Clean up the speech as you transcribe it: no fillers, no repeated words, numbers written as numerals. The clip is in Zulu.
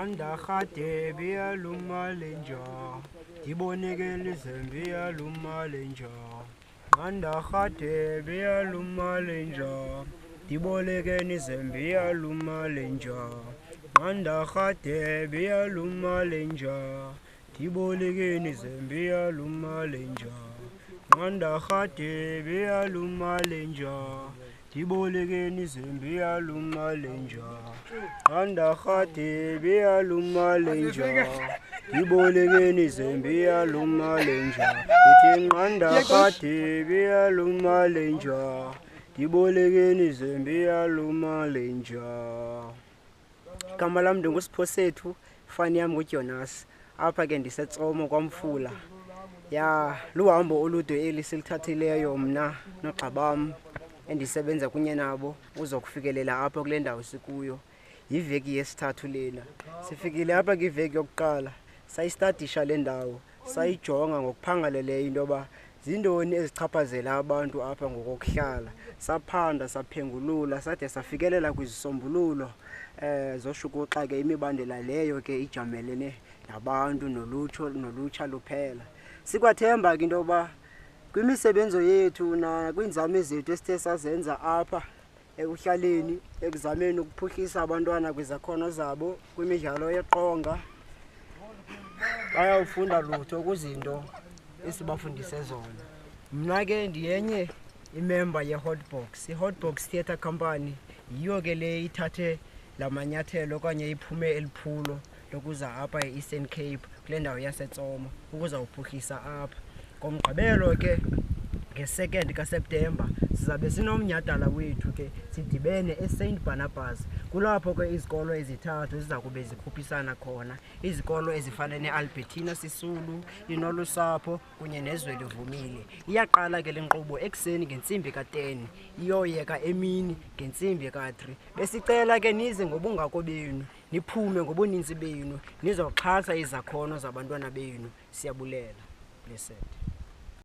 Manda khade biya lumalenja Dibonekele zembiya lumalenja Manda khade biya lumalenja Dibolekeni zembiya lumalenja Manda khade biya lumalenja Dibolekeni zembiya lumalenja Manda khade biya lumalenja Dibolekeni zembiya lumalenja Manda khade biya lumalenja Dibolekeni zembiya lumalenja Ithi manda khade biya lumalenja Dibolekeni zembiya lumalenja. Igama lam ndinguSipho Sethu, ifani yam nguJonas. Apha ke ndiseTsomo kwaMfula. Ya luhambo olude eli silithathileyo mna nogxa bam endisebenza kunye nabo uzokufikelela apha kule ndawo sikuyo. Yiveki yesithathu lena. Sifikile apha kwiveki yokuqala, sayistadisha le ndawo, sayijonga ngokuphangaleleyo into yoba zintoni ezichaphazela abantu apha ngokokuhlala. Saphanda, saphengulula, sade safikelela kwizisombululo zoshukuxa ke imibandela leyo ke ijamelene nabantu nolutsha luphela. Sikwathemba ke into yoba kwimisebenzo yethu nakwiinzame zethu esithe sazenza apha ekuhlaleni, ekuzameni ukuphuhlisa abantwana kwizakhono zabo kwimidlalo yeqonga, bayawufunda lutho kwizinto esibafundise zona. Mna ke ndiyenye imemba yeHotbox. iHotbox Theatre Company yiyo ke le ithathe la manyathelo okanye iphume eliphulo lokuza apha e-Eastern Cape kule ndawo yaseTsomo ukuza uphuhlisa apha. Ngomgqibelo ke nge-2 kaSeptemba sizabe sinomnyhadala wethu ke sidibene eSt Barnabas. Kulapho ke izikolo ezithathu ziza kube zikhuphisana khona. Izikolo ezifana neAlbertina Sisulu, iNolusapho kunye neZweli Vumile. Iyaqala ke le nkqubo ekuseni ngentsimbi ka-10, iyoyeka emini ngentsimbi ka-3. Besicela ke nize ngobungako benu, niphume ngobuninzi benu, nizoxhasa izakhono zabantwana benu. Siyabulela. Blessed.